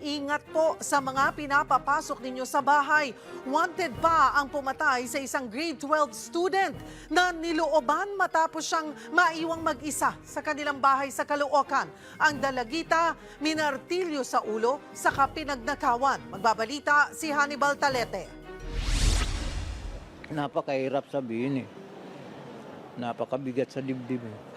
Ingat po sa mga pinapapasok ninyo sa bahay. Wanted pa ang pumatay sa isang grade 12 student na nilooban matapos siyang maiwang mag-isa sa kanilang bahay sa Caloocan. Ang dalagita, minartilyo sa ulo, saka pinagnakawan. Magbabalita si Hannibal Talete. Napakahirap sabihin eh. Napakabigat sa dibdib eh.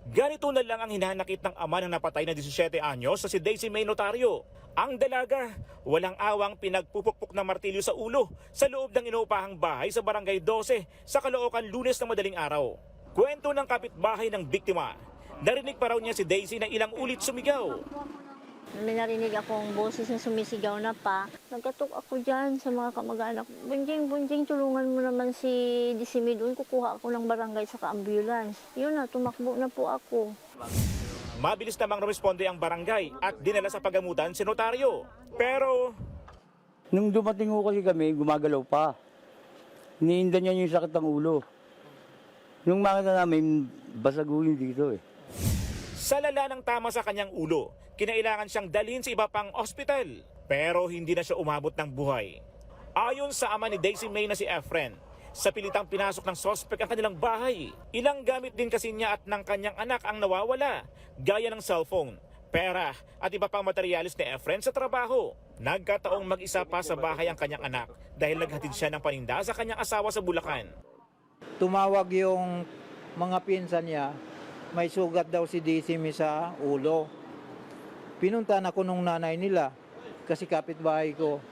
Ganito na lang ang hinanakit ng ama ng napatay na 17 anyos sa si Daisy May Notario. Ang dalaga, walang awang pinagpupukpok na martilyo sa ulo sa loob ng inuupahang bahay sa Barangay 12 sa Caloocan Lunes ng madaling araw. Kwento ng kapitbahay ng biktima, narinig pa raw niya si Daisy na ilang ulit sumigaw. May narinig akong boses na sumisigaw na pa. Nagkatok ako dyan sa mga kamag-anak. Bunjing, bunjing, tulungan mo naman si Disimi doon. Kukuha ako ng barangay sa ambulance. Yun na, tumakbo na po ako. Mabilis namang responde ang barangay at dinala sa pagamutan si Notario. Pero Nung dumating ko kasi kami, gumagalaw pa. Iniinda niya yung sakit ng ulo. Nung makita namin, basaguhin dito eh. sa lala ng tama sa kanyang ulo, kinailangan siyang dalhin sa iba pang ospital. Pero hindi na siya umabot ng buhay. Ayon sa ama ni Daisy May na si Efren, sa pilitang pinasok ng sospek ang kanilang bahay. Ilang gamit din kasi niya at ng kanyang anak ang nawawala, gaya ng cellphone, pera at iba pang materyales ni Efren sa trabaho. Nagkataong mag-isa pa sa bahay ang kanyang anak dahil naghatid siya ng paninda sa kanyang asawa sa Bulacan. Tumawag yung mga pinsan niya, may sugat daw si Disimi sa ulo. Pinuntahan ako nung nanay nila kasi kapitbahay ko.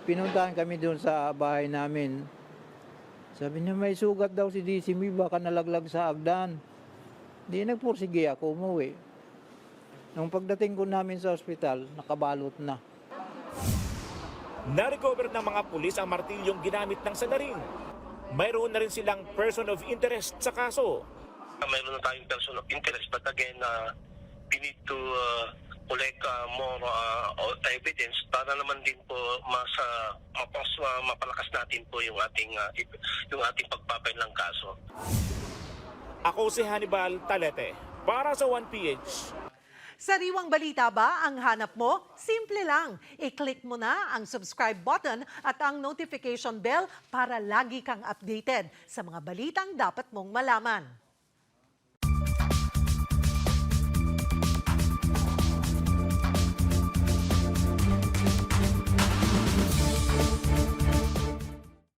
Pinuntahan kami doon sa bahay namin. Sabi niya may sugat daw si Disimi, baka nalaglag sa agdan. Di nagpursige ako umuwi. Nung pagdating ko namin sa ospital, nakabalot na. Na-recover ng mga pulis ang martilyong ginamit ng salarin. Mayroon na rin silang person of interest sa kaso. Mayroon na tayong person of interest, but again, we need to collect more evidence para naman din po mapalakas natin po yung ating pagpapay ng kaso. Ako si Hannibal Talete para sa 1PH. Sariwang balita ba ang hanap mo? Simple lang. I-click mo na ang subscribe button at ang notification bell para lagi kang updated sa mga balitang dapat mong malaman.